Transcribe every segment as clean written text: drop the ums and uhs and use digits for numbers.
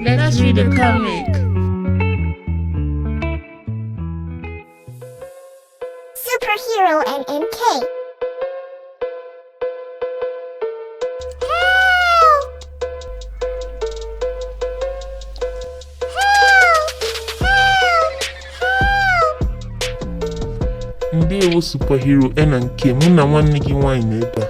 Let's read the comic. Superhero and MK. Ndewo superhero na nke mụ na nwanne gị nwanyị na-ebe a.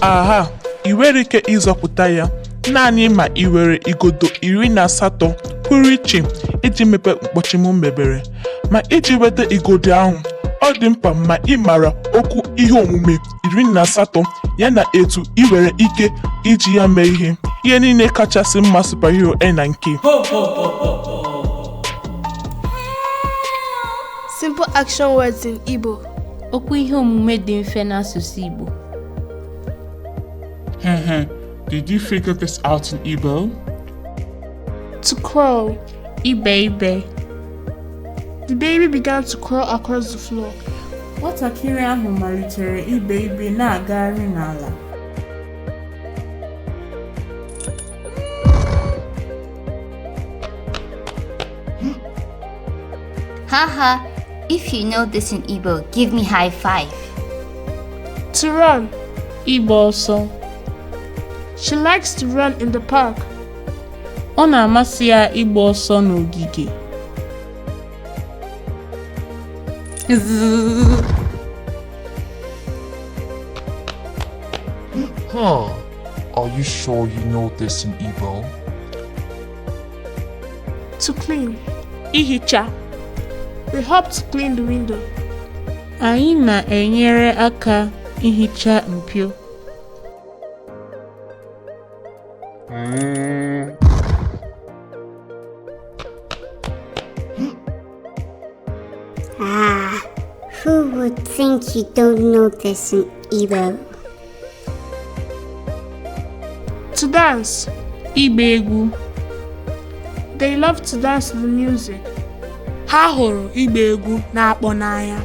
Aha, ị nwere ike ịzọpụta ya naanị ma ị were igodo 18 pụrụ iche iji mepe mkpọchi m mebere. Ma iji weta igodo ahụ, ọ dị mkpa ma ị mara okwu ihe omume 18 ya na etu ị nwere ike iji ya mee ihe niile kachasị mma superhero na nke. Simple action words in Igbo. Okwu ihe omume dị mfe n'asụsụ Igbo. Did you figure this out in Igbo? To crawl. Ibeh-Predro. The baby began to crawl across the floor. Nwatakịrị ahụ malitere ibe na-agagharị n'ala. Haha, if you know this in Igbo, give me high five. To run. Ịgba ọsọ. She likes to run in the park. Ọ na-amasị ya ịgba ọsọ n'ogige. Are you sure you know this in Igbo? To clean. Ihicha. We help to clean the window. Anyị na-enyere aka ihicha mpio. Who would think you don't know this in Igbo? To dance. Ịgba egwu. They love to dance to the music. Ha hụrụ ịgba egwu na-akpọ n'anya.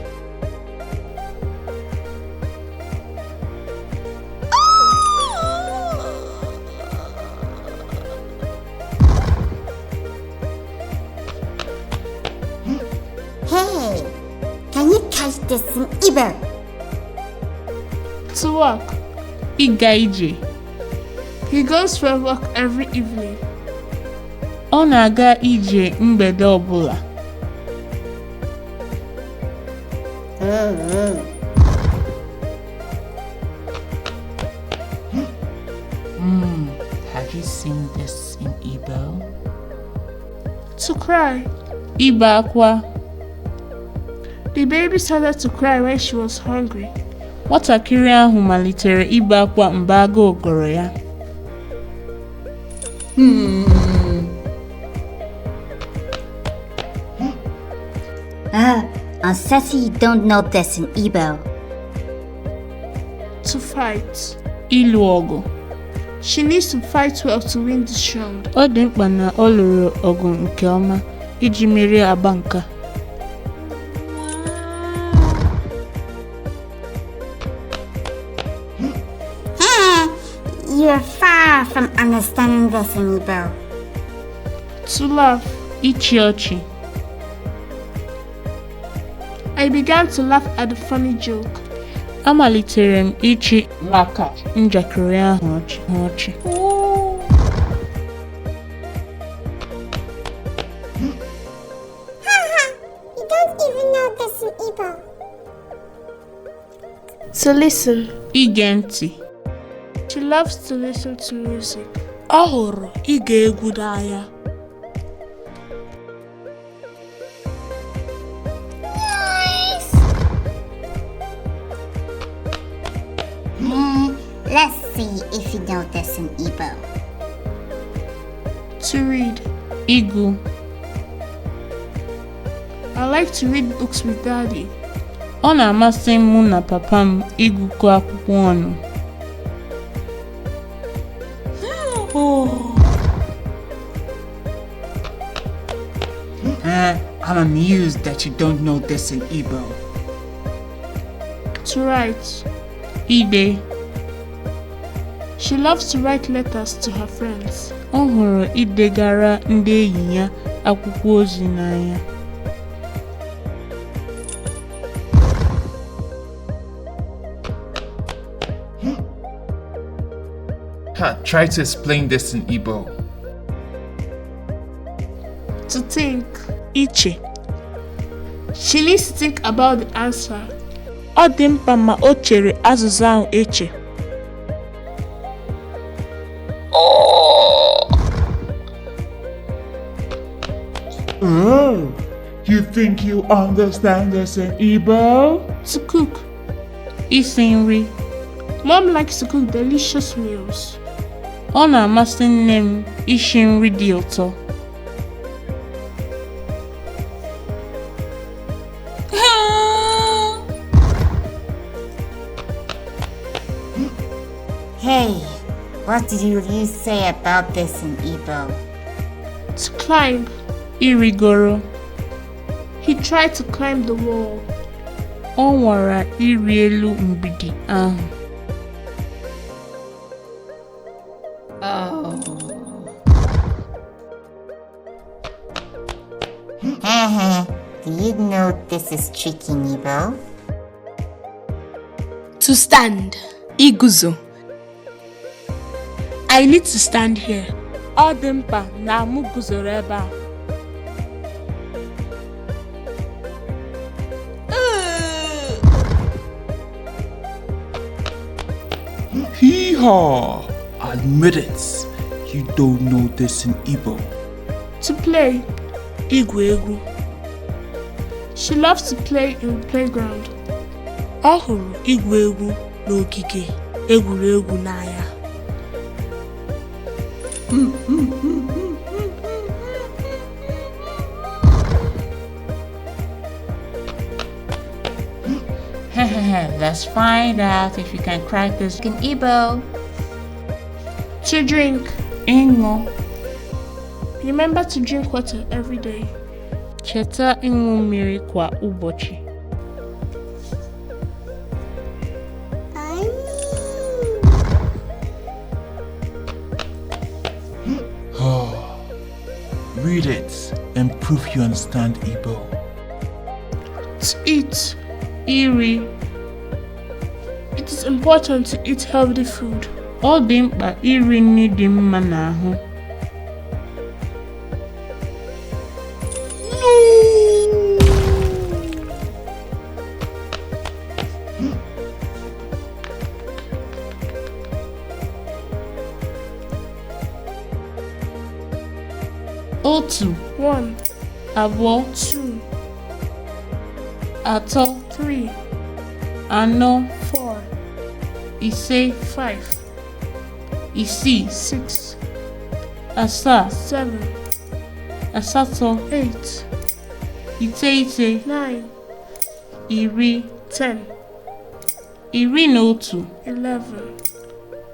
Hey, can you catch this in Igbo? To walk. Ịga ije. He goes for a walk every evening. Ọ na-aga ije mgbede ọbụla. Have you seen this in Igbo? To cry. Ibe akwa. The baby started to cry when she was hungry. Nwatakịrị ahụ malitere ibe akwa mgbe agụụ gụrụ ya. Sassy, you don't know this in Igbo. To fight. Ịlụ ọgụ. She needs to fight well to win this round. Ọ dị mkpa na ọ lụrụ ọgụ nke ọma iji merie agba nke. You're far from understanding this in Igbo. To laugh. Ịchị ọchị. I began to laugh at the funny joke. Amalitere m ịchị maka njakịrị ahụ ọchị. You don't even know this in Igbo. To listen. Ige ntị. She loves to listen to music. Ọ hụrụ ige egwu n'anya. Let's see if you know this in Igbo. To read. Ịgụ. I like to read books with Daddy. Ọ na-amasị mụ na papa m ịgụkọ akwụkwọ ọnụ. I'm amused that you don't know this in Igbo. To write. Ide. She loves to write letters to her friends. Ọ hụrụ idegara ndị enyi ya akwụkwọ ozi n'anya. Try to explain this in Igbo. To think. Iche. She needs to think about the answer. Ọ dị mkpa ma o chere azịza ahụ eche. Oh, you think you understand this in Igbo? To cook. Isi nri. Mom likes to cook delicious meals. Ọ na-amasị nne m ishi nri dị ụtọ. Hey, what did you say about this in Igbo? To climb. Irigoro. He tried to climb the wall. Ọ nwara ịrị elu mgbidi ahụ. Do you know this is tricky in Igbo? To stand. Iguzo. I need to stand here. Ọ dị mkpa na mụ guzoro ebe a. Hee-haw! Admit it. You don't know this in Igbo. To play. Igwegu. She loves to play in the playground. Ọ hụrụ igwu egwu n'ogige egwuregwu n'anya. Let's find out if you can crack this In Igbo. To drink. ịṅụ. Remember to drink water every day. Cheta ịṅụ mmiri kwa ụbọchị. Read it and prove you understand Igbo. To eat. Iri. It is important to eat healthy food. Ọ dị mkpa iri nri dị mma n'ahụ. Otu, 1, abụọ, 2, atọ, 3, anọ, 4, ise, 5, isii, 6, asaa, 7, asatọ, 8, iteghete, 9, iri, 10, iri na otu, 11,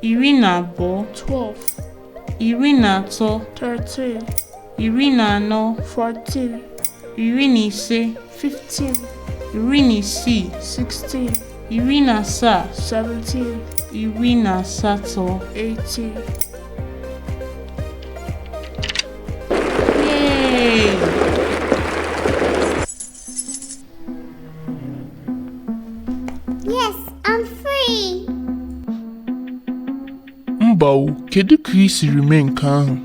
iri na abụọ, 12, iri na atọ, 13, iri na anọ, 14, iri na ise, 15, iri na isii, 16, iri na asaa, 17, iri na asatọ. 18. Yay! Yes, I'm free. Mba o, kedu ka ị siri mee nke ahụ?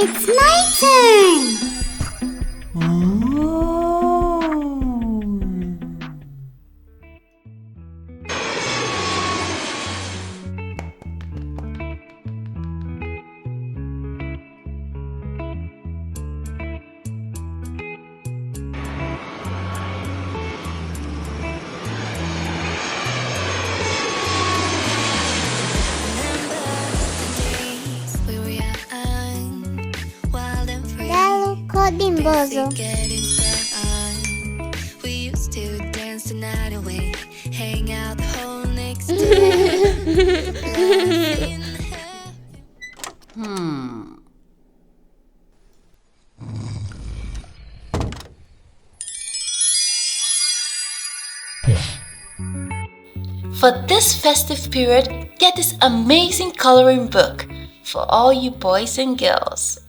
It's my turn. Dalo Kodimbozo. We used to dance the night away, hang out the whole next day. For this festive period, get this amazing coloring book for all you boys and girls.